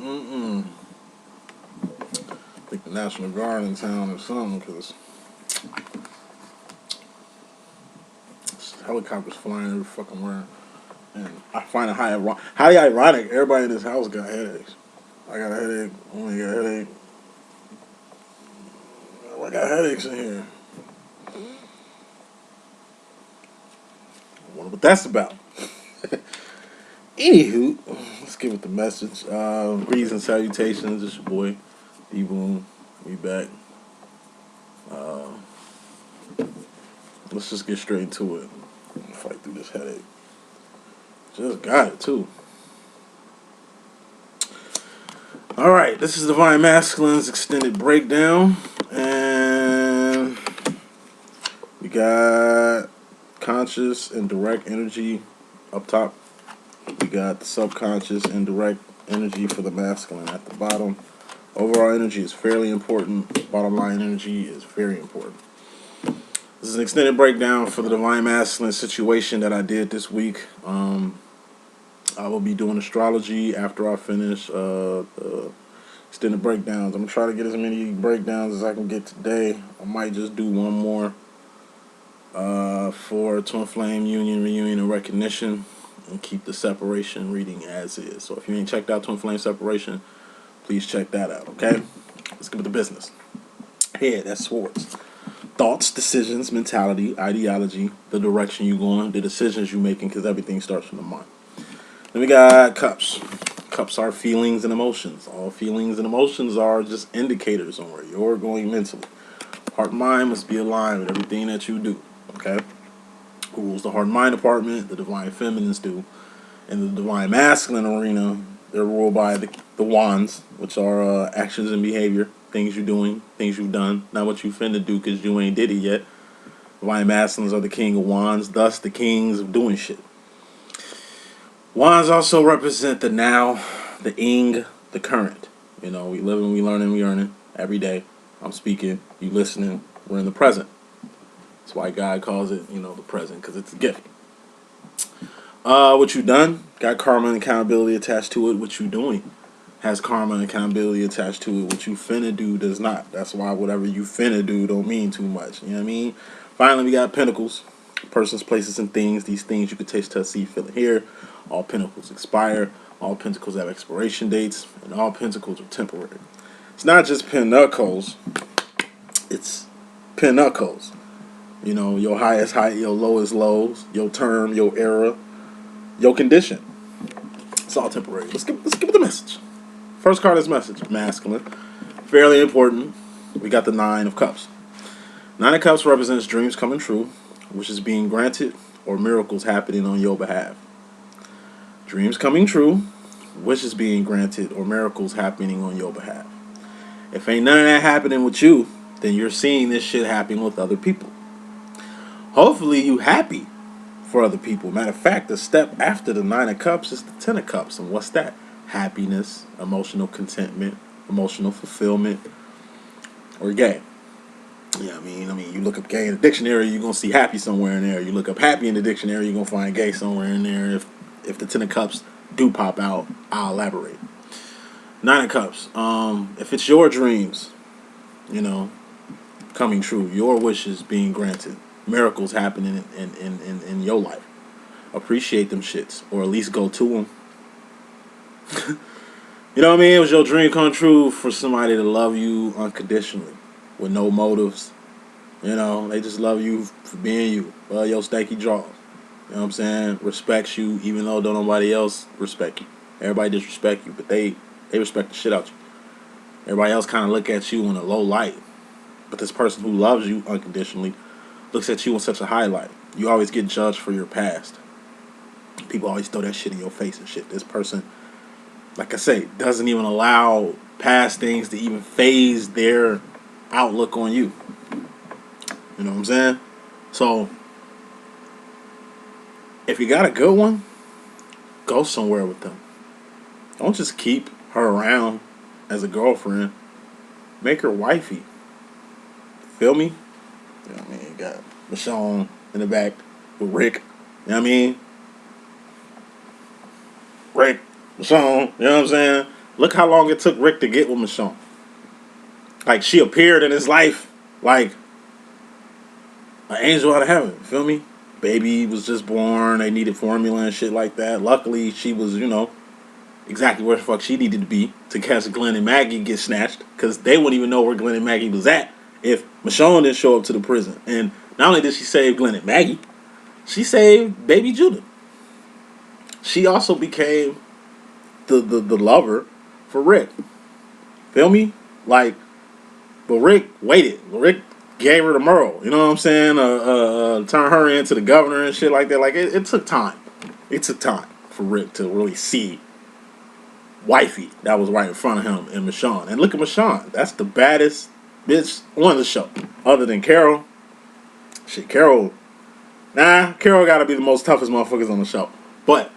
I think the National Guard in town or something, because helicopters flying every fucking where. And I find it highly ironic. Everybody in this house got headaches. I got a headache. Only got a headache. I got headaches in here. I wonder what that's about. Anywho, let's give it the message. Greetings and salutations. It's your boy, D.Boom. We back. Let's just get straight into it. Fight through this headache. Just got it, too. Alright, this is Divine Masculine's extended breakdown. And we got conscious and direct energy up top. We got the subconscious and direct energy for the masculine at the bottom. Overall energy is fairly important. Bottom line energy is very important. This is an extended breakdown for the Divine Masculine situation that I did this week. I will be doing astrology after I finish the extended breakdowns. I'm going to try to get as many breakdowns as I can get today. I might just do one more for Twin Flame Union, Reunion, and Recognition, and keep the separation reading as is. So if you ain't checked out Twin Flame Separation, please check that out, okay? Let's get with the business. Head, that's swords. Thoughts, decisions, mentality, ideology, the direction you're going, the decisions you're making, because everything starts from the mind. Then we got cups. Cups are feelings and emotions. All feelings and emotions are just indicators on where you're going mentally. Heart and mind must be aligned with everything that you do, okay? Who rules the heart and mind department? The divine feminines do. In the divine masculine arena, they're ruled by the wands, which are actions and behavior, things you're doing, things you've done, not what you finna do because you ain't did it yet. Divine masculines are the king of wands, thus the kings of doing shit. Wands also represent the now, the ing, the current. You know, we living, we learning, we earning every day. I'm speaking, you listening, we're in the present. That's why God calls it, you know, the present, because it's a gift. What you done, got karma and accountability attached to it. What you doing has karma and accountability attached to it. What you finna do does not. That's why whatever you finna do don't mean too much. You know what I mean? Finally, we got pentacles. Persons, places, and things. These things you can taste, touch, see, feel, and hear. All pentacles expire. All pentacles have expiration dates. And all pentacles are temporary. It's not just pentacles. It's pentacles. You know, your highest height, your lowest lows, your term, your era, your condition. It's all temporary. Let's give it the message. First card is message. Masculine. Fairly important. We got the Nine of Cups. Nine of Cups represents dreams coming true, wishes being granted, or miracles happening on your behalf. Dreams coming true, wishes being granted, or miracles happening on your behalf. If ain't none of that happening with you, then you're seeing this shit happening with other people. Hopefully you happy for other people. Matter of fact, the step after the Nine of Cups is the Ten of Cups. And what's that? Happiness, emotional contentment, emotional fulfillment, or gay. Yeah, I mean, you look up gay in the dictionary, you're gonna see happy somewhere in there. You look up happy in the dictionary, you're gonna find gay somewhere in there. If the Ten of Cups do pop out, I'll elaborate. Nine of Cups. If it's your dreams, you know, coming true, your wishes being granted, miracles happening in your life, appreciate them shits, or at least go to them. You know what I mean? It was your dream come true for somebody to love you unconditionally, with no motives. You know, they just love you for being you. Well, your stanky jaws. You know what I'm saying? Respects you, even though don't nobody else respect you. Everybody disrespect you, but they respect the shit out you. Everybody else kind of look at you in a low light. But this person who loves you unconditionally looks at you in such a high light. You always get judged for your past. People always throw that shit in your face and shit. This person, like I say, doesn't even allow past things to even phase their outlook on you. You know what I'm saying? So, if you got a good one, go somewhere with them. Don't just keep her around as a girlfriend. Make her wifey. Feel me? You know what I mean? You got Michonne in the back with Rick. You know what I mean? Rick, Michonne, you know what I'm saying? Look how long it took Rick to get with Michonne. Like, she appeared in his life like an angel out of heaven. Feel me? Baby was just born. They needed formula and shit like that. Luckily, she was, exactly where the fuck she needed to be to catch Glenn and Maggie get snatched. Because they wouldn't even know where Glenn and Maggie was at if Michonne didn't show up to the prison. And not only did she save Glenn and Maggie, she saved baby Judah. She also became the lover for Rick. Feel me? Like, but Rick waited. Rick gave her to Merle. You know what I'm saying? Turn her into the governor and shit like that. Like, it took time. It took time for Rick to really see wifey that was right in front of him and Michonne. And look at Michonne. That's the baddest bitch on the show. Other than Carol. Shit, Carol gotta be the most toughest motherfuckers on the show. But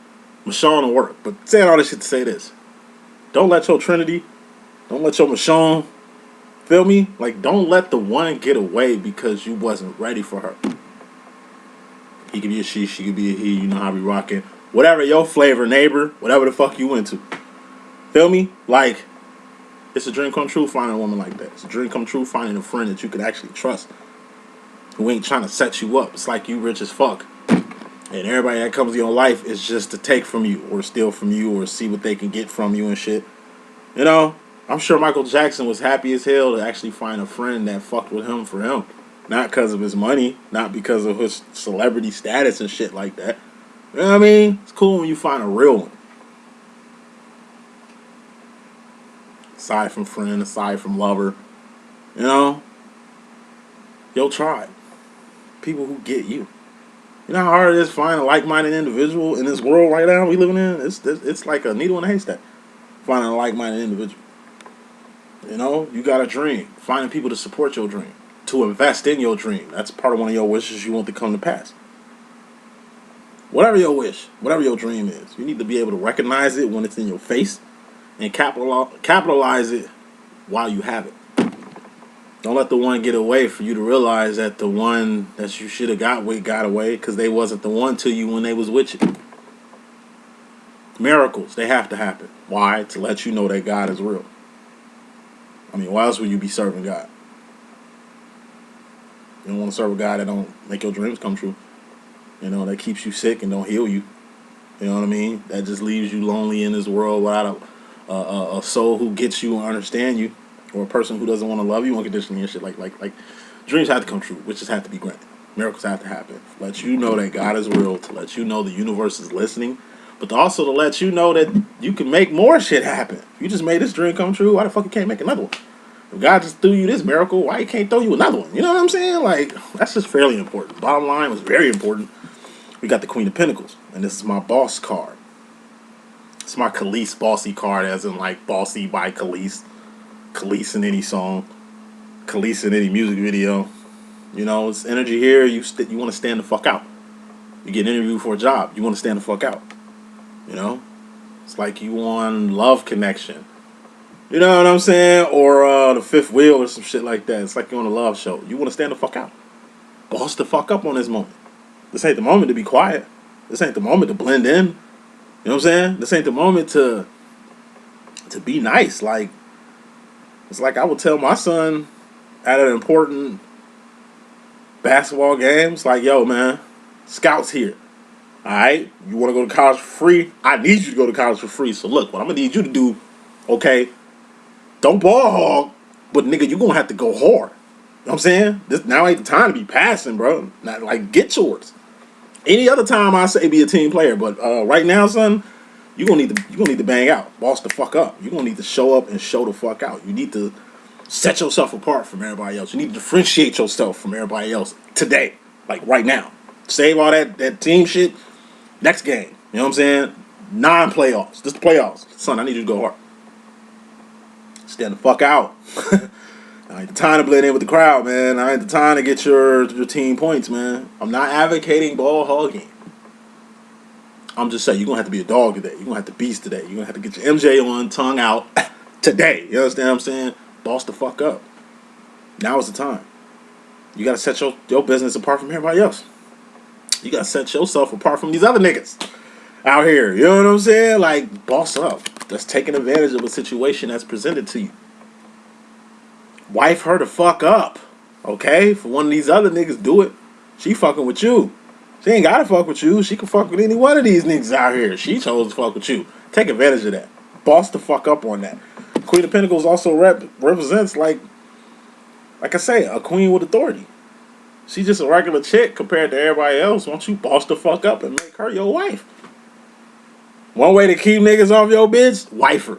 Michonne will work. But saying all this shit to say this. Don't let your Trinity, don't let your Michonne, feel me? Like, don't let the one get away because you wasn't ready for her. He could be a she could be a he, you know how we rocking. Whatever your flavor, neighbor, whatever the fuck you into. Feel me? Like, it's a dream come true finding a woman like that. It's a dream come true finding a friend that you can actually trust. Who ain't trying to set you up. It's like you rich as fuck. And everybody that comes in your life is just to take from you or steal from you or see what they can get from you and shit. You know, I'm sure Michael Jackson was happy as hell to actually find a friend that fucked with him for him. Not because of his money, not because of his celebrity status and shit like that. You know what I mean? It's cool when you find a real one. Aside from friend, aside from lover. You know? Your tribe. People who get you. You know how hard it is to find a like-minded individual in this world right now we living in? It's like a needle in a haystack. Finding a like-minded individual. You know, you got a dream. Finding people to support your dream. To invest in your dream. That's part of one of your wishes you want to come to pass. Whatever your wish, whatever your dream is, you need to be able to recognize it when it's in your face and capitalize it while you have it. Don't let the one get away for you to realize that the one that you should have got with got away because they wasn't the one to you when they was with you. Miracles, they have to happen. Why? To let you know that God is real. I mean, why else would you be serving God? You don't want to serve a God that don't make your dreams come true. You know, that keeps you sick and don't heal you. You know what I mean? That just leaves you lonely in this world without a soul who gets you and understand you. Or a person who doesn't want to love you unconditionally and shit. Like dreams have to come true. Wishes have to be granted. Miracles have to happen. Let you know that God is real. To let you know the universe is listening. But also to let you know that you can make more shit happen. If you just made this dream come true, why the fuck you can't make another one? If God just threw you this miracle, why he can't throw you another one? You know what I'm saying? Like, that's just fairly important. Bottom line was very important. We got the Queen of Pentacles. And this is my boss card. It's my Khalees bossy card, as in like bossy by Khalees. Khalees in any song, Khalees in any music video. You know, it's energy here. You want to stand the fuck out. You get interviewed for a job. You want to stand the fuck out. You know, it's like you on Love Connection. You know what I'm saying? Or The Fifth Wheel or some shit like that. It's like you're on a love show. You want to stand the fuck out. Boss the fuck up on this moment. This ain't the moment to be quiet. This ain't the moment to blend in. You know what I'm saying? This ain't the moment to be nice. Like, it's like I would tell my son at an important basketball game, it's like, yo, man, scouts here. All right? You want to go to college for free? I need you to go to college for free. So look, what I'm going to need you to do, okay, don't ball hog, but nigga, you're going to have to go hard. You know what I'm saying? This now ain't the time to be passing, bro. Not like, get yours. Any other time I say be a team player, but right now, son, you're gonna need to bang out. Boss the fuck up. You're gonna need to show up and show the fuck out. You need to set yourself apart from everybody else. You need to differentiate yourself from everybody else today. Like right now. Save all that team shit. Next game. You know what I'm saying? Non-playoffs. Just the playoffs. Son, I need you to go hard. Stand the fuck out. I ain't the time to blend in with the crowd, man. I ain't the time to get your team points, man. I'm not advocating ball hogging. I'm just saying, you're going to have to be a dog today. You're going to have to beast today. You're going to have to get your MJ on, tongue out today. You understand what I'm saying? Boss the fuck up. Now is the time. You got to set your business apart from everybody else. You got to set yourself apart from these other niggas. out here. You know what I'm saying? Like, boss up. That's taking advantage of a situation that's presented to you. Wife her the fuck up. Okay? For one of these other niggas, do it. She fucking with you. She ain't gotta fuck with you. She can fuck with any one of these niggas out here. She chose to fuck with you. Take advantage of that. Boss the fuck up on that. Queen of Pentacles also represents, like I say, a queen with authority. She's just a regular chick compared to everybody else. Why don't you boss the fuck up and make her your wife? One way to keep niggas off your bitch, wife her.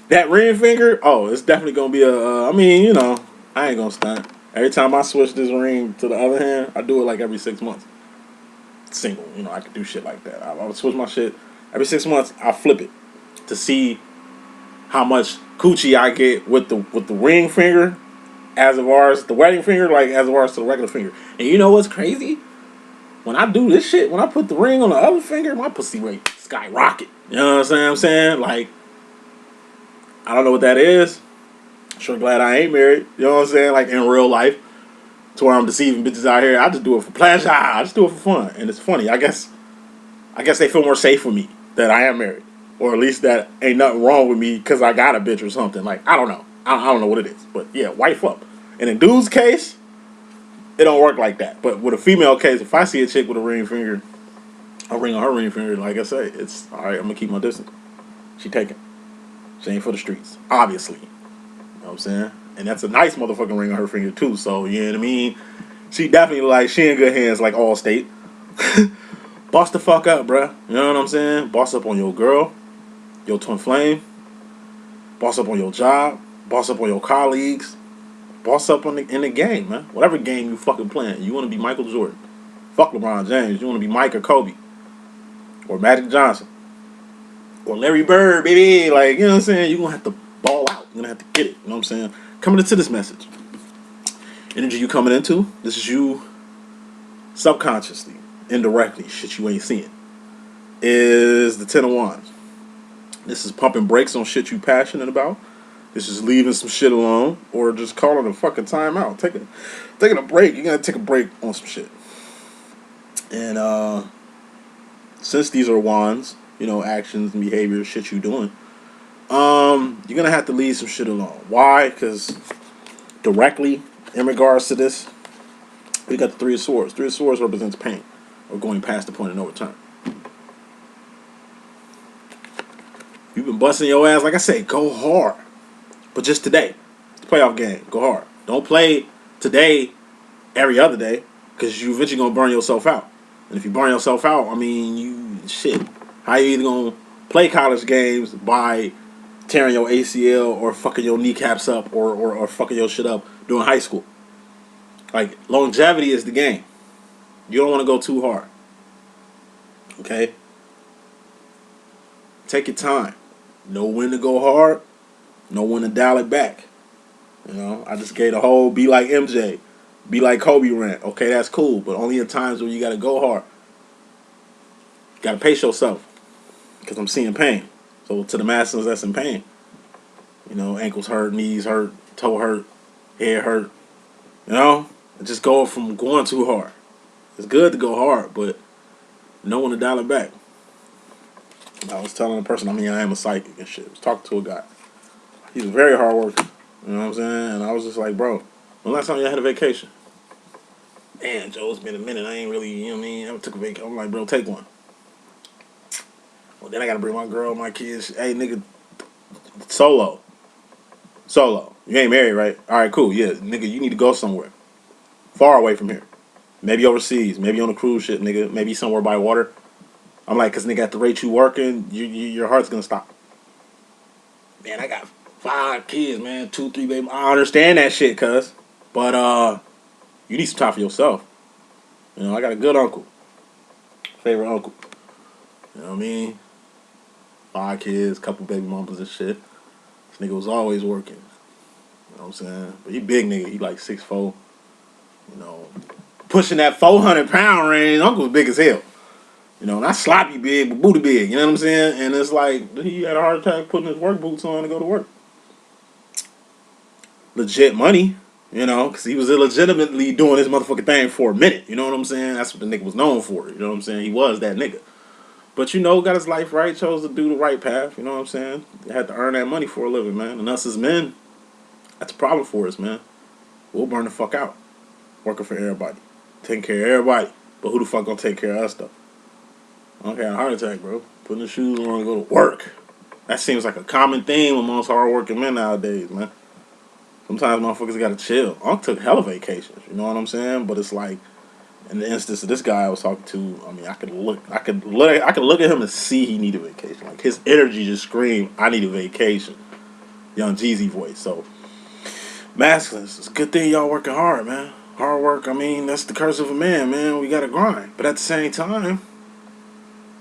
That ring finger, oh, it's definitely gonna be I mean, you know, I ain't gonna stunt. Every time I switch this ring to the other hand, I do it like every 6 months. Single, you know, I can do shit like that. I would switch my shit every 6 months. I flip it to see how much coochie I get with the ring finger, as far as the wedding finger, like as far as to the regular finger. And you know what's crazy? When I do this shit, when I put the ring on the other finger, my pussy rate skyrocket. You know what I'm saying? Like, I don't know what that is. Sure glad I ain't married. You know what I'm saying? Like in real life, to where I'm deceiving bitches out here. I just do it for pleasure. I just do it for fun, and it's funny. I guess they feel more safe with me that I am married, or at least that ain't nothing wrong with me because I got a bitch or something. Like, I don't know. I don't know what it is, but yeah, wife up. And in dude's case, it don't work like that. But with a female case, if I see a chick with a ring finger, a ring on her ring finger, like I say, it's all right. I'm gonna keep my distance. She taking. She ain't for the streets, obviously. You know what I'm saying? And that's a nice motherfucking ring on her finger too. So you know what I mean? She definitely like she in good hands, like Allstate. Boss the fuck up, bruh. You know what I'm saying? Boss up on your girl, your twin flame. Boss up on your job. Boss up on your colleagues. Boss up in the game, man. Whatever game you fucking playing. You want to be Michael Jordan. Fuck LeBron James. You want to be Mike or Kobe. Or Magic Johnson. Or Larry Bird, baby. Like, you know what I'm saying? You're going to have to ball out. You're going to have to get it. You know what I'm saying? Coming into this message. Energy you coming into. This is you subconsciously, indirectly, shit you ain't seeing. Is the Ten of Wands. This is pumping brakes on shit you passionate about. This is leaving some shit alone. Or just calling a fucking time out. Taking a break. You're going to take a break on some shit. And since these are wands, you know, actions and behaviors, shit you doing, you're gonna have to leave some shit alone. Why? Because directly in regards to this, we got the Three of Swords. Three of Swords represents pain or going past the point of no return. You've been busting your ass, like I say, go hard. But just today, it's a playoff game. Go hard. Don't play today every other day, because you eventually gonna burn yourself out. And if you burn yourself out, I mean, shit. How you either gonna play college games by tearing your ACL or fucking your kneecaps up or fucking your shit up during high school? Like, longevity is the game. You don't want to go too hard. Okay? Take your time. Know when to go hard. Know when to dial it back. You know, I just gave the whole be like MJ, be like Kobe rant. Okay, that's cool, but only in times when you gotta go hard. You gotta pace yourself. Because I'm seeing pain. So to the masses that's in pain, you know, ankles hurt, knees hurt, toe hurt, head hurt. You know, just go from going too hard. It's good to go hard, but know when to dial it back. I was telling a person, I mean, I am a psychic and shit. I was talking to a guy. He's a very hard worker. You know what I'm saying? And I was just like, bro, when last time you had a vacation? Man, Joe, it's been a minute. I ain't really, you know what I mean? I took a vacation. I'm like, bro, take one. Well, then I gotta bring my girl, my kids. Hey, nigga, solo. You ain't married, right? All right, cool. Yeah, nigga, you need to go somewhere. Far away from here. Maybe overseas. Maybe on a cruise ship, nigga. Maybe somewhere by water. I'm like, cause nigga, at the rate you working, your heart's gonna stop. Man, I got 5 kids, man. 2, 3 baby. I understand that shit, cuz. But you need some time for yourself. You know, I got a good uncle. Favorite uncle. You know what I mean? 5 kids, couple baby mamas and shit. This nigga was always working. You know what I'm saying? But he big nigga. He like 6'4". You know, pushing that 400-pound range. Uncle was big as hell. You know, not sloppy big, but booty big. You know what I'm saying? And it's like, he had a heart attack putting his work boots on to go to work. Legit money, you know, because he was illegitimately doing his motherfucking thing for a minute. You know what I'm saying? That's what the nigga was known for. You know what I'm saying? He was that nigga. But you know, got his life right, chose to do the right path. You know what I'm saying? He had to earn that money for a living, man. And us as men, that's a problem for us, man. We'll burn the fuck out working for everybody, taking care of everybody. But who the fuck gonna take care of us though? I don't have a heart attack, bro. Putting the shoes on and go to work. That seems like a common theme amongst hardworking men nowadays, man. Sometimes motherfuckers gotta chill. Unc took hella vacations, you know what I'm saying? But it's like, in the instance of this guy I was talking to, I mean, I could look at him and see he needed a vacation. Like his energy just screamed, "I need a vacation." Young Jeezy voice. So masculine. It's a good thing y'all working hard, man. Hard work. I mean, that's the curse of a man, man. We gotta grind. But at the same time,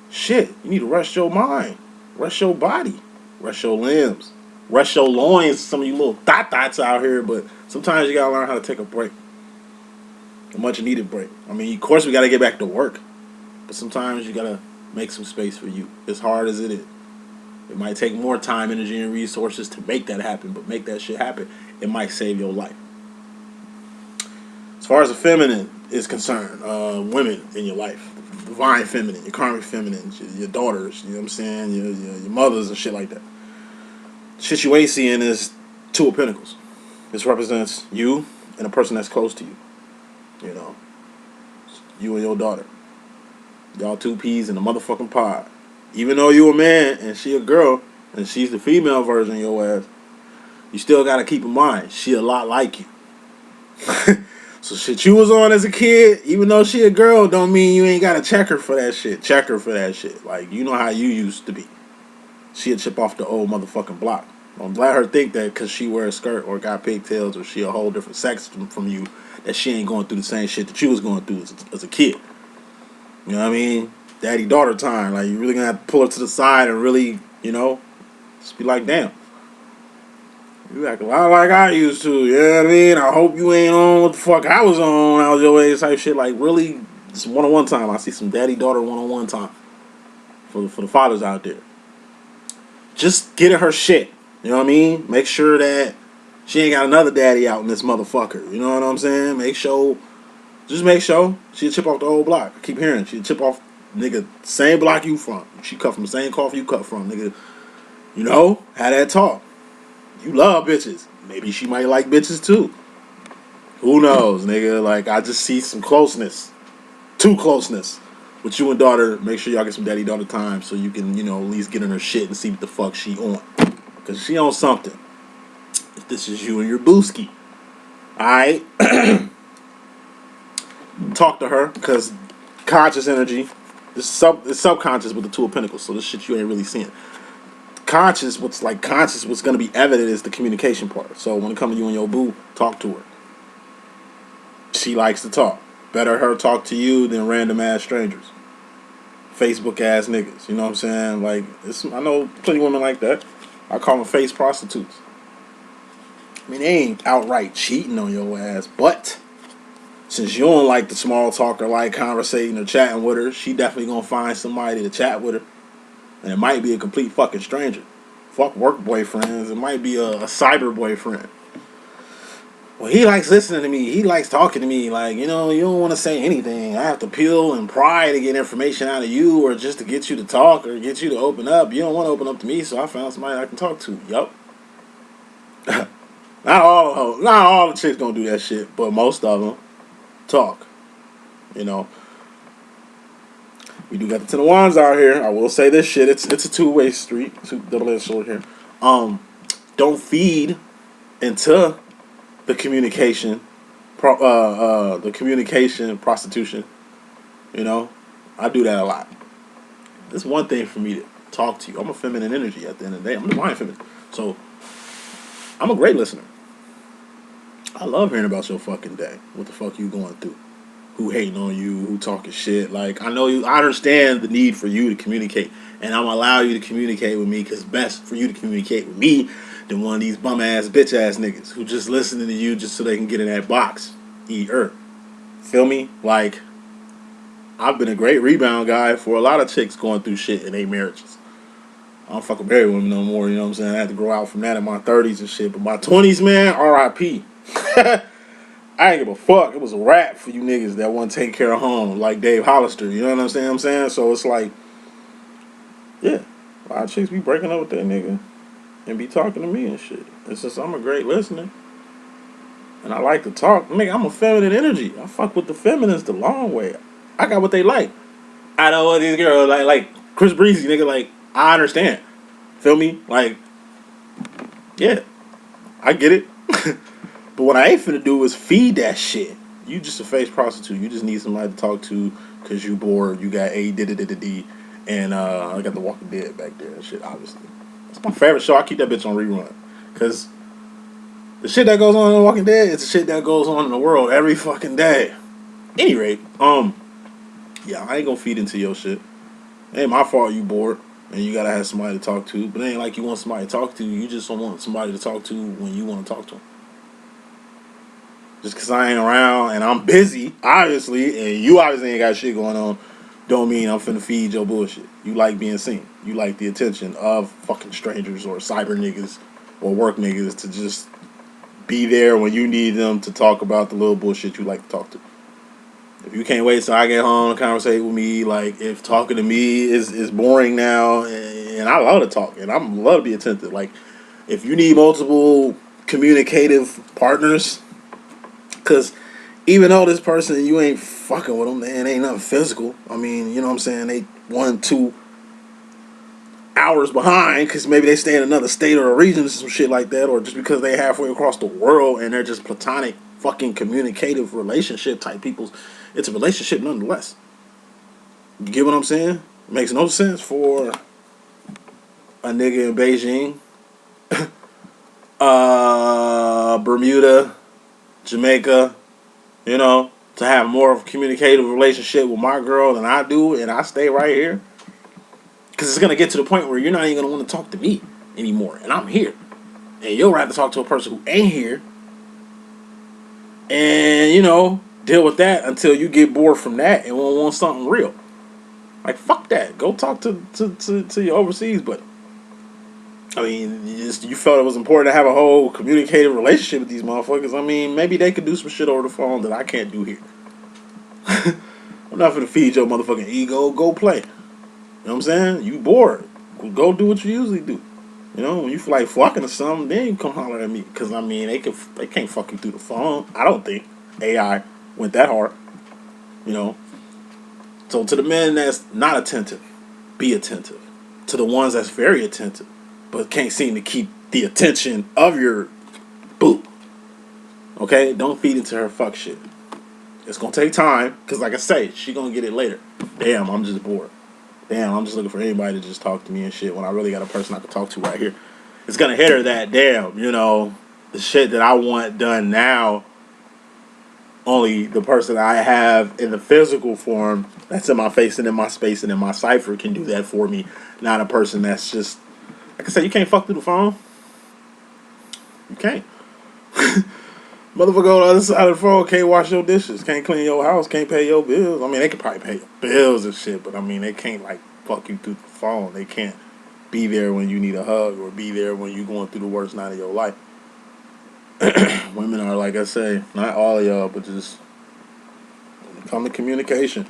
shit, you need to rest your mind, rest your body, rest your limbs, rest your loins. Some of you little dots out here, but sometimes you gotta learn how to take a break. A much needed break. I mean, of course we gotta get back to work, but sometimes you gotta make some space for you. As hard as it is, it might take more time, energy, and resources to make that happen, but make that shit happen. It might save your life. As far as the feminine is concerned, women in your life, divine feminine, your karmic feminine, your daughters, you know what I'm saying, your mothers and shit like that. Shit you ain't seeing is Two of Pentacles. This represents you and a person that's close to you. You know, you and your daughter. Y'all two peas in the motherfucking pod. Even though you a man and she a girl and she's the female version of your ass, you still gotta keep in mind she a lot like you. So shit you was on as a kid, even though she a girl, don't mean you ain't gotta check her for that shit. Check her for that shit. Like, you know how you used to be. She a chip off the old motherfucking block. Don't let her think that because she wear a skirt or got pigtails or she a whole different sex from you, that she ain't going through the same shit that you was going through as a kid. You know what I mean? Daddy-daughter time. Like, you really gonna have to pull her to the side and really, you know, just be like, damn. You act a lot like I used to, you know what I mean? I hope you ain't on what the fuck I was on. I was your age type shit. Like, really, just one-on-one time. I see some daddy-daughter one-on-one time for the fathers out there. Just getting her shit. You know what I mean? Make sure that she ain't got another daddy out in this motherfucker. You know what I'm saying? Just make sure she a chip off the old block. I keep hearing she a chip off, nigga, same block you from. She cut from the same coffee you cut from, nigga. You know, have that talk. You love bitches. Maybe she might like bitches too. Who knows, nigga? Like, I just see some closeness. Too closeness. With you and daughter, make sure y'all get some daddy-daughter time so you can, you know, at least get in her shit and see what the fuck she on. Because she on something. If this is you and your booski. Alright? Talk to her, because conscious energy, it's subconscious with the Two of Pentacles, so this shit you ain't really seeing. Conscious, what's going to be evident is the communication part. So when it comes to you and your boo, talk to her. She likes to talk. Better her talk to you than random ass strangers. Facebook ass niggas. You know what I'm saying? Like, I know plenty of women like that. I call them face prostitutes. I mean, they ain't outright cheating on your ass, but since you don't like the small talk or like conversating or chatting with her, she definitely gonna find somebody to chat with her. And it might be a complete fucking stranger. Fuck work boyfriends. It might be a cyber boyfriend. Well, he likes listening to me. He likes talking to me. Like, you know, you don't want to say anything. I have to peel and pry to get information out of you or just to get you to talk or get you to open up. You don't want to open up to me, so I found somebody I can talk to. Yup. Not all the chicks gonna do that shit, but most of them talk. You know. We do got the Ten of Wands out here. I will say this shit. It's a two-way street. Double-edged sword here. Don't feed into the communication prostitution. You know, I do that a lot. It's one thing for me to talk to you. I'm a feminine energy at the end of the day. I'm a divine feminine. So I'm a great listener. I love hearing about your fucking day. What the fuck you going through? Who hating on you? Who talking shit? Like, I know you. I understand the need for you to communicate, and I'm gonna allow you to communicate with me because it's best for you to communicate with me than one of these bum ass bitch ass niggas who just listening to you just so they can get in that box. Eat earth. Feel me? Like, I've been a great rebound guy for a lot of chicks going through shit in their marriages. I don't fuck with married women no more. You know what I'm saying? I had to grow out from that in my 30s and shit. But my 20s, man, R.I.P. I ain't give a fuck. It was a rap for you niggas that want to take care of home, like Dave Hollister. You know what I'm saying? So it's like, Yeah, a lot of chicks be breaking up with that nigga and be talking to me and shit. And since I'm a great listener and I like to talk, nigga, I'm a feminine energy. I fuck with the feminines the long way. I got what they like. I know what these girls like Chris Breezy, nigga. Like I understand. Feel me? Like yeah, I get it. But what I ain't finna do is feed that shit. You just a face prostitute. You just need somebody to talk to because you bored. You got A and I got The Walking Dead back there and shit. Obviously, it's my favorite show. I keep that bitch on rerun because the shit that goes on in The Walking Dead is the shit that goes on in the world every fucking day. Any rate, yeah, I ain't gonna feed into your shit. It ain't my fault you bored and you gotta have somebody to talk to. But it ain't like you want somebody to talk to. You just don't want somebody to talk to when you want to talk to them. Just because I ain't around and I'm busy, obviously, and you obviously ain't got shit going on, don't mean I'm finna feed your bullshit. You like being seen. You like the attention of fucking strangers or cyber niggas or work niggas to just be there when you need them to talk about the little bullshit you like to talk to. If you can't wait till I get home and conversate with me, like if talking to me is boring now, and I love to talk and I love to be attentive. Like if you need multiple communicative partners, because even though this person you ain't fucking with them, and ain't nothing physical. I mean, you know what I'm saying? They 1-2 hours behind because maybe they stay in another state or a region or some shit like that, or just because they halfway across the world and they're just platonic fucking communicative relationship type people. It's a relationship nonetheless. You get what I'm saying? It makes no sense for a nigga in Beijing, Bermuda, Jamaica, you know, to have more of a communicative relationship with my girl than I do, and I stay right here. Because it's going to get to the point where you're not even going to want to talk to me anymore, and I'm here. And you'll have to talk to a person who ain't here, and, you know, deal with that until you get bored from that and want something real. Like, fuck that. Go talk to your overseas buddy. I mean, you felt it was important to have a whole communicative relationship with these motherfuckers. I mean, maybe they could do some shit over the phone that I can't do here. I'm not gonna feed your motherfucking ego. Go play. You know what I'm saying? You bored. Go do what you usually do. You know, when you feel like fucking or something, then you come holler at me. Because, I mean, they can't fuck you through the phone. I don't think AI went that hard. You know? So to the men that's not attentive, be attentive. To the ones that's very attentive, but can't seem to keep the attention of your boo. Okay? Don't feed into her fuck shit. It's gonna take time, because like I say, she gonna get it later. Damn, I'm just bored. Damn, I'm just looking for anybody to just talk to me and shit when I really got a person I can talk to right here. It's gonna hit her that, damn, you know, the shit that I want done now, only the person I have in the physical form that's in my face and in my space and in my cipher can do that for me. Not a person that's just, like I said, you can't fuck through the phone. You can't. Motherfucker on the other side of the phone can't wash your dishes, can't clean your house, can't pay your bills. I mean, they can probably pay your bills and shit, but I mean, they can't like fuck you through the phone. They can't be there when you need a hug or be there when you're going through the worst night of your life. Women are, like I say, not all of y'all, but just when it comes to communication,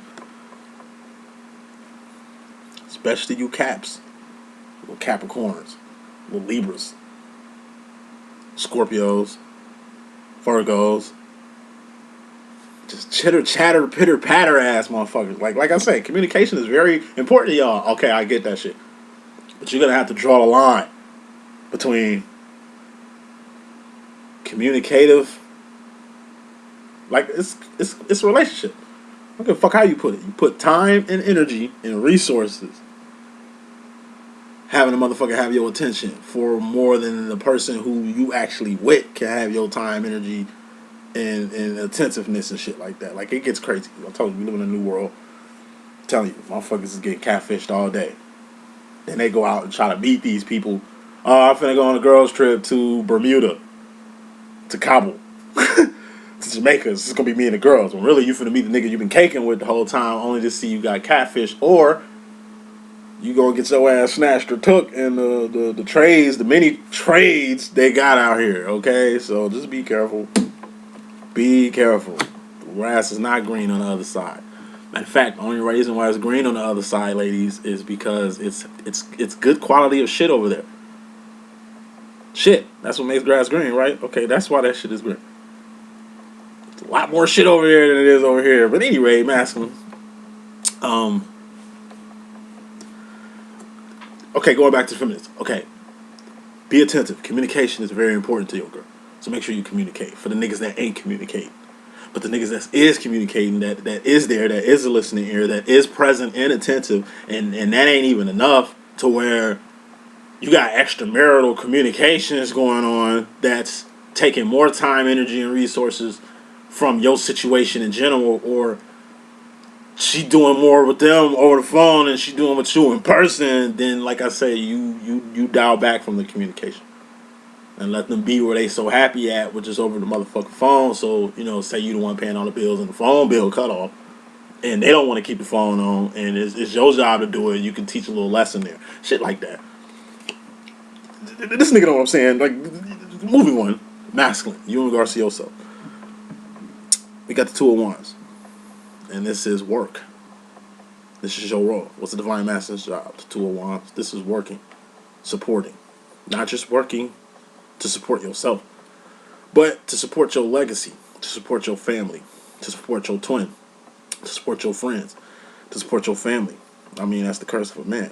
especially you Caps, little Capricorns, little Libras, Scorpios, Virgos, just chitter chatter pitter patter ass motherfuckers. Like I say, communication is very important to y'all. Okay, I get that shit, but you're gonna have to draw the line between communicative, like it's a relationship. I don't give a fuck how you put it. You put time and energy and resources having a motherfucker have your attention for more than the person who you actually with can have your time, energy, and attentiveness and shit like that. Like, it gets crazy. I told you, we live in a new world. I'm telling you, motherfuckers is getting catfished all day. Then they go out and try to meet these people. Oh, I'm finna go on a girls trip to Bermuda, to Cabo, to Jamaica. This is gonna be me and the girls. When really you finna meet the nigga you've been caking with the whole time, only to see you got catfish, or you gonna get your ass snatched or took in the trades, the many trades they got out here. Okay, so just be careful. Be careful. The grass is not green on the other side. Matter of fact, the only reason why it's green on the other side, ladies, is because it's good quality of shit over there. Shit, that's what makes grass green, right? Okay, that's why that shit is green. There's a lot more shit over here than it is over here. But anyway, masculine. Um. Okay, going back to feminists. Okay, be attentive. Communication is very important to your girl. So make sure you communicate. For the niggas that ain't communicating. But the niggas that is communicating, that is there, that is a listening ear, that is present and attentive, and that ain't even enough to where you got extramarital communications going on that's taking more time, energy, and resources from your situation in general, or she doing more with them over the phone and she doing with you in person, then like I say, you dial back from the communication and let them be where they so happy at, which is over the motherfucking phone. So, say you the one paying all the bills and the phone bill cut off, and they don't want to keep the phone on, and it's your job to do it. You can teach a little lesson there. Shit like that. This nigga know what I'm saying. Like, movie one, masculine, you and Garcioso. We got the Two of Wands, and this is work. This is your role. What's the Divine Masculine's job? The Two of Wands. This is working, supporting. Not just working to support yourself, but to support your legacy, to support your family, to support your twin, to support your friends, to support your family. I mean, that's the curse of a man.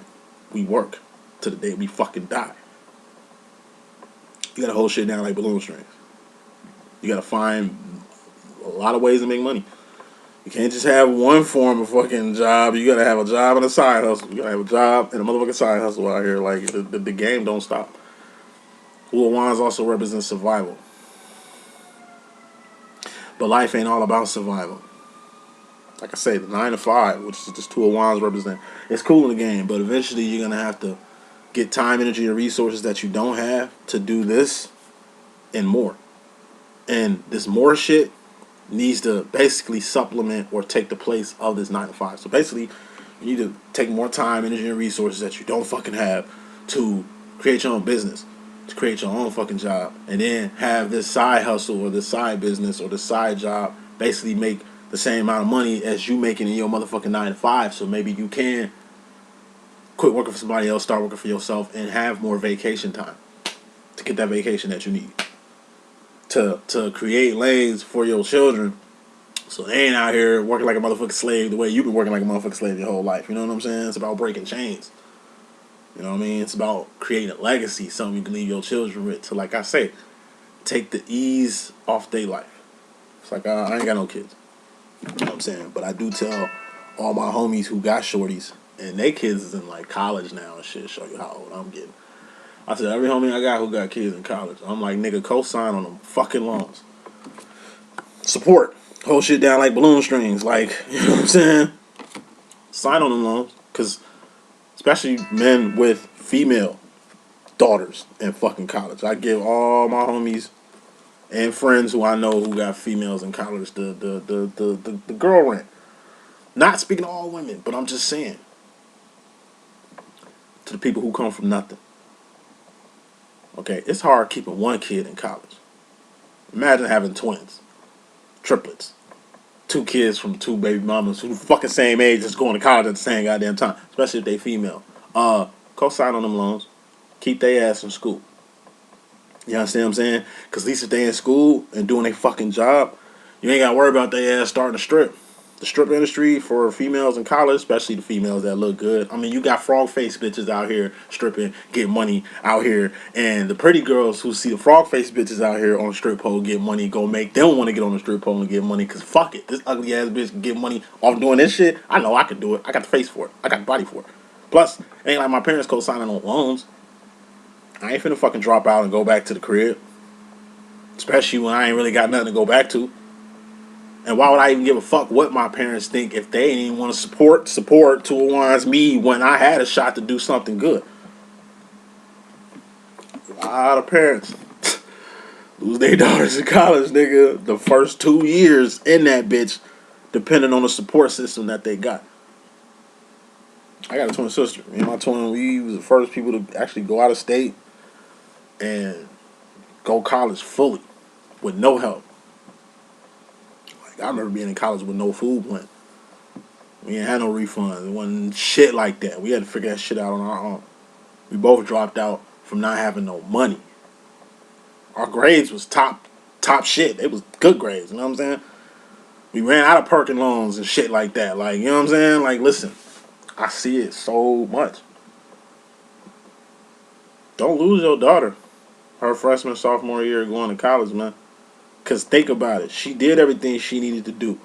We work to the day we fucking die. You gotta hold shit down like balloon strings. You gotta find a lot of ways to make money. You can't just have one form of fucking job. You gotta have a job and a side hustle. You gotta have a job and a motherfucking side hustle out here. Like, the game don't stop. Two of Wands also represents survival. But life ain't all about survival. Like I say, the 9 to 5, which is this Two of Wands represent, it's cool in the game, but eventually you're gonna have to get time, energy, and resources that you don't have to do this and more. And this more shit needs to basically supplement or take the place of this 9 to 5. So basically, you need to take more time, energy, and resources that you don't fucking have to create your own business, to create your own fucking job, and then have this side hustle or this side business or this side job basically make the same amount of money as you making in your motherfucking 9 to 5. So maybe you can quit working for somebody else, start working for yourself, and have more vacation time to get that vacation that you need. To create lanes for your children so they ain't out here working like a motherfucking slave the way you've been working like a motherfucking slave your whole life. You know what I'm saying? It's about breaking chains. You know what I mean? It's about creating a legacy, something you can leave your children with. So like I say, take the ease off their life. It's like, I ain't got no kids. You know what I'm saying? But I do tell all my homies who got shorties, and they kids is in like college now and shit, show you how old I'm getting. I said, every homie I got who got kids in college, I'm like, nigga, co-sign on them fucking loans. Support. Hold shit down like balloon strings. Like, you know what I'm saying? Sign on them loans. Because especially men with female daughters in fucking college. I give all my homies and friends who I know who got females in college the girl rent. Not speaking to all women, but I'm just saying. To the people who come from nothing. Okay, it's hard keeping one kid in college. Imagine having twins, triplets, 2 kids from 2 baby mamas who the fucking same age that's going to college at the same goddamn time, especially if they female. Co-sign on them loans. Keep their ass in school. You understand what I'm saying? Because at least if they in school and doing their fucking job, you ain't got to worry about their ass starting to strip. The strip industry for females in college, especially the females that look good. I mean, you got frog face bitches out here stripping, get money out here, and the pretty girls who see the frog face bitches out here on the strip pole get money, go make them want to get on the strip pole and get money. Cause fuck it, this ugly ass bitch can get money off doing this shit. I know I can do it. I got the face for it. I got the body for it. Plus, it ain't like my parents co-signing on loans. I ain't finna fucking drop out and go back to the crib, especially when I ain't really got nothing to go back to. And why would I even give a fuck what my parents think if they ain't even want to support towards me when I had a shot to do something good? A lot of parents lose their daughters in college, nigga, the first 2 years in that bitch, depending on the support system that they got. I got a twin sister. Me and my twin, we was the first people to actually go out of state and go college fully with no help. I remember being in college with no food plan. We ain't had no refunds. It wasn't shit like that. We had to figure that shit out on our own. We both dropped out from not having no money. Our grades was top shit. It was good grades, you know what I'm saying? We ran out of Perkin loans and shit like that. Like, you know what I'm saying? Like, listen, I see it so much. Don't lose your daughter her freshman, sophomore year going to college, man. Because think about it. She did everything she needed to do.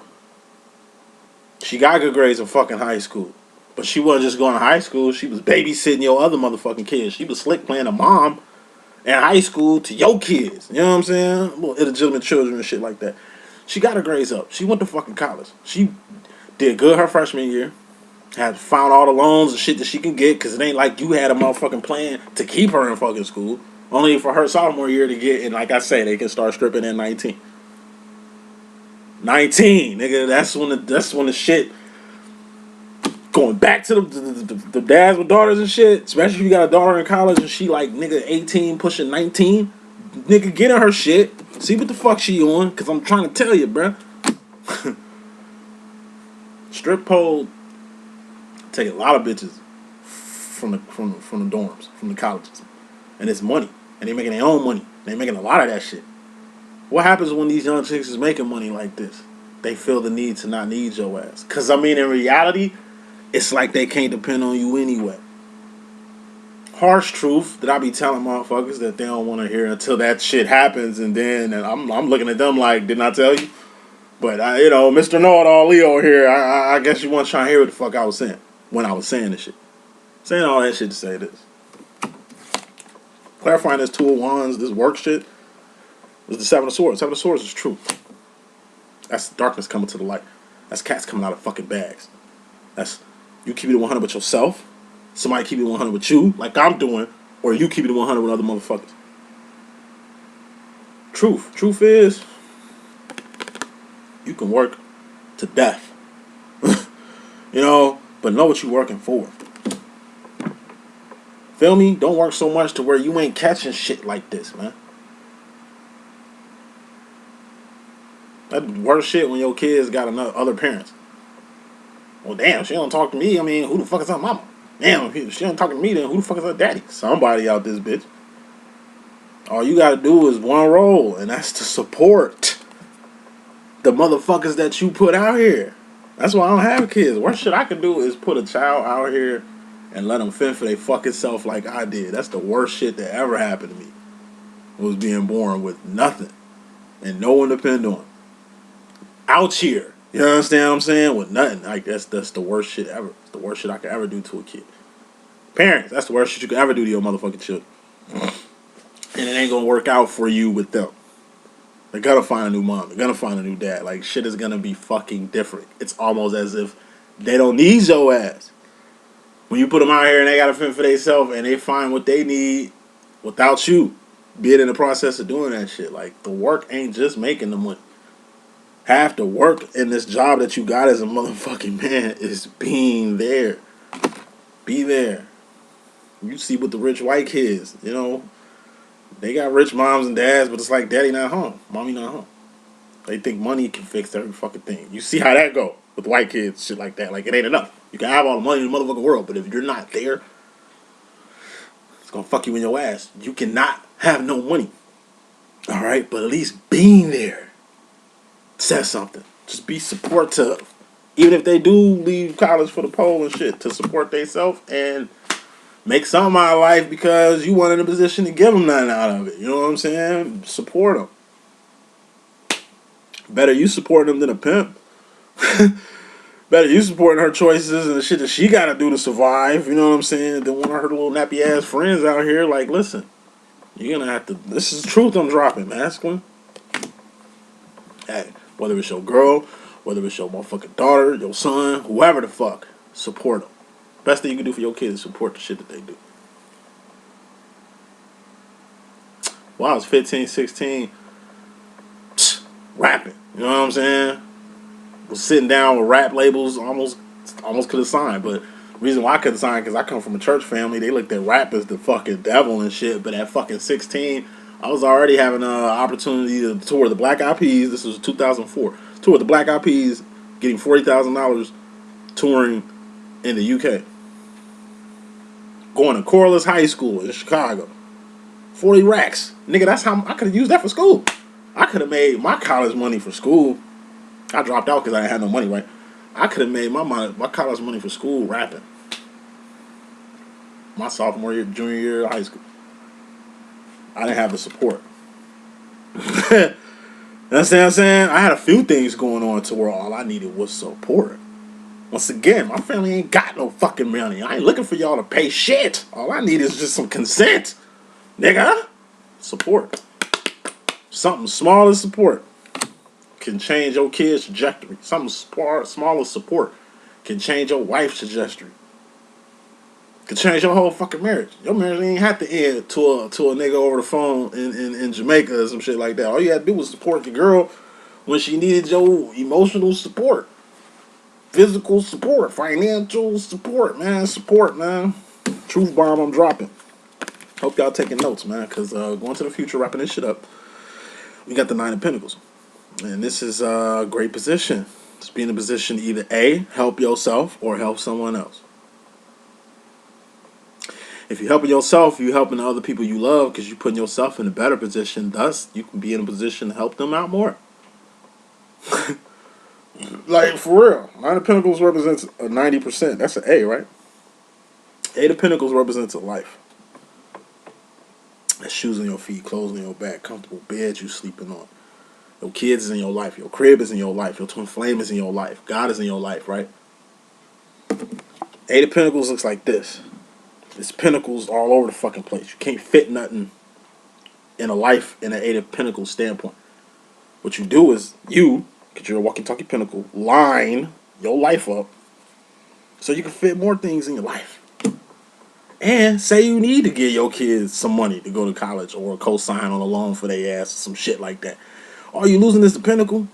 She got good grades in fucking high school. But she wasn't just going to high school. She was babysitting your other motherfucking kids. She was slick playing a mom in high school to your kids. You know what I'm saying? Well, illegitimate children and shit like that. She got her grades up. She went to fucking college. She did good her freshman year. Had found all the loans and shit that she can get, because it ain't like you had a motherfucking plan to keep her in fucking school. Only for her sophomore year to get, and like I say, they can start stripping at 19. 19, nigga, that's when the shit going back to the dads with daughters and shit, especially if you got a daughter in college and she like, nigga, 18 pushing 19, nigga, get in her shit, see what the fuck she on, because I'm trying to tell you, bruh. Strip pole take a lot of bitches from the dorms, from the colleges, and it's money, and they making their own money. They making a lot of that shit. What happens when these young chicks is making money like this? They feel the need to not need your ass. Cause I mean, in reality, it's like they can't depend on you anyway. Harsh truth that I be telling motherfuckers that they don't want to hear until that shit happens, and then I'm looking at them like, didn't I tell you? But Mr. Know-It-All Leo here, I guess you weren't trying to hear what the fuck I was saying when I was saying this shit. Saying all that shit to say this. Clarifying this Two of Wands, this work shit, was the Seven of Swords. Seven of Swords is true. That's darkness coming to the light. That's cats coming out of fucking bags. That's you keep it 100 with yourself, somebody keep it 100 with you, like I'm doing, or you keep it 100 with other motherfuckers. Truth is, you can work to death. But know what you're working for. Feel me? Don't work so much to where you ain't catching shit like this, man. That worse shit when your kids got other parents. Well, damn, she don't talk to me. I mean, who the fuck is her mama? Damn, if she don't talk to me, then who the fuck is her daddy? Somebody out this bitch. All you gotta do is one role, and that's to support the motherfuckers that you put out here. That's why I don't have kids. Worst shit I can do is put a child out here and let them fend for their fucking self like I did. That's the worst shit that ever happened to me. Was being born with nothing and no one to depend on. Out here. You understand what I'm saying? With nothing. Like that's the worst shit ever. It's the worst shit I could ever do to a kid. Parents, that's the worst shit you could ever do to your motherfucking children. And it ain't gonna work out for you with them. They're gonna find a new mom. They're gonna find a new dad. Like, shit is gonna be fucking different. It's almost as if they don't need your ass. When you put them out here and they gotta fend for themselves and they find what they need without you being in the process of doing that shit. Like, the work ain't just making the money. Half the work in this job that you got as a motherfucking man is being there. Be there. You see what the rich white kids, they got rich moms and dads, but it's like daddy not home, mommy not home. They think money can fix every fucking thing. You see how that go with white kids, shit like that. Like, it ain't enough. You can have all the money in the motherfucking world, but if you're not there, it's gonna fuck you in your ass. You cannot have no money. Alright? But at least being there says something. Just be supportive. Even if they do leave college for the pole and shit, to support themselves and make something out of life because you weren't in a position to give them nothing out of it. You know what I'm saying? Support them. Better you supporting them than a pimp. Better you supporting her choices and the shit that she got to do to survive. You know what I'm saying? Than one of her little nappy ass friends out here. Like, listen, you're going to have to. This is truth I'm dropping, masculine. Hey, whether it's your girl, whether it's your motherfucking daughter, your son, whoever the fuck, support them. Best thing you can do for your kids is support the shit that they do. When I was 15, 16, rapping. You know what I'm saying? Was sitting down with rap labels, almost could have signed. But the reason why I couldn't sign, because I come from a church family. They looked at rap as the fucking devil and shit. But at fucking 16, I was already having an opportunity to tour the Black Eyed Peas. This was 2004. Tour the Black Eyed Peas, getting $40,000 touring in the UK. Going to Corliss High School in Chicago. 40 racks. Nigga, that's how I could have used that for school. I could have made my college money for school. I dropped out because I didn't have no money, right? I could have made my college money for school rapping. My sophomore year, junior year of high school. I didn't have the support. That's what I'm saying? I had a few things going on to where all I needed was support. Once again, my family ain't got no fucking money. I ain't looking for y'all to pay shit. All I need is just some consent. Nigga. Support. Something small as support can change your kid's trajectory. Something small as support can change your wife's trajectory. Can change your whole fucking marriage. Your marriage ain't have to end to a nigga over the phone in Jamaica or some shit like that. All you had to do was support the girl when she needed your emotional support, physical support, financial support, man. Support, man. Truth bomb I'm dropping. Hope y'all taking notes, man, because going to the future, wrapping this shit up, we got the Nine of Pentacles. And this is a great position. It's being in a position to either A, help yourself or help someone else. If you're helping yourself, you're helping the other people you love because you're putting yourself in a better position. Thus, you can be in a position to help them out more. Like, for real. Nine of Pentacles represents a 90%. That's an A, right? Eight of Pentacles represents a life. That's shoes on your feet, clothes on your back, comfortable bed you sleeping on. Your kids is in your life. Your crib is in your life. Your twin flame is in your life. God is in your life, right? Eight of Pentacles looks like this. It's pentacles all over the fucking place. You can't fit nothing in a life in an Eight of Pentacles standpoint. What you do is you, because you're a walkie-talkie pentacle, line your life up so you can fit more things in your life. And say you need to give your kids some money to go to college or co-sign on a loan for their ass or some shit like that. All you losing is the Pentacle.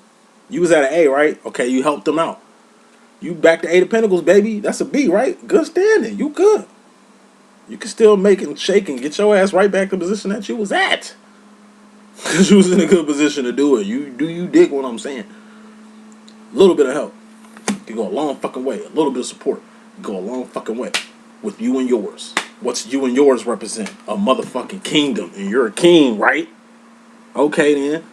You was at an A, right? Okay, you helped them out. You back to Eight of Pentacles, baby. That's a B, right? Good standing. You good. You can still make and shake and get your ass right back to the position that you was at. Because you was in a good position to do it. You dig what I'm saying? A little bit of help can go a long fucking way. A little bit of support can go a long fucking way with you and yours. What's you and yours represent? A motherfucking kingdom. And you're a king, right? Okay, then.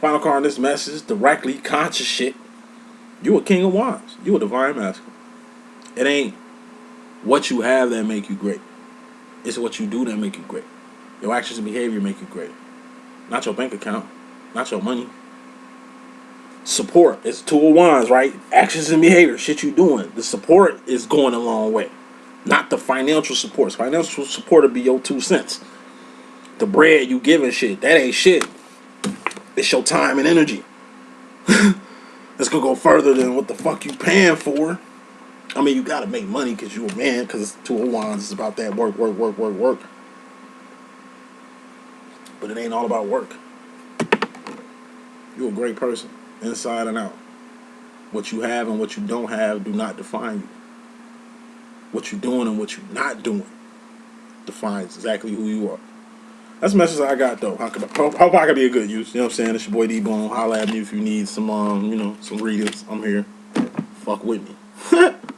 Final card in this message, directly conscious shit. You a king of wands. You a divine masculine. It ain't what you have that make you great. It's what you do that make you great. Your actions and behavior make you great. Not your bank account. Not your money. Support. It's two of wands, right? Actions and behavior. Shit you doing. The support is going a long way. Not the financial support. Financial support will be your 2 cents. The bread you giving shit. That ain't shit. It's your time and energy. It's gonna go further than what the fuck you paying for. I mean, you gotta make money because you a man, because two of wands is about that work. But it ain't all about work. You're a great person, inside and out. What you have and what you don't have do not define you. What you're doing and what you're not doing defines exactly who you are. That's the message I got, though. Hope I can be a good use. You know what I'm saying? It's your boy D.Boom. Holla at me if you need some, some readings. I'm here. Fuck with me.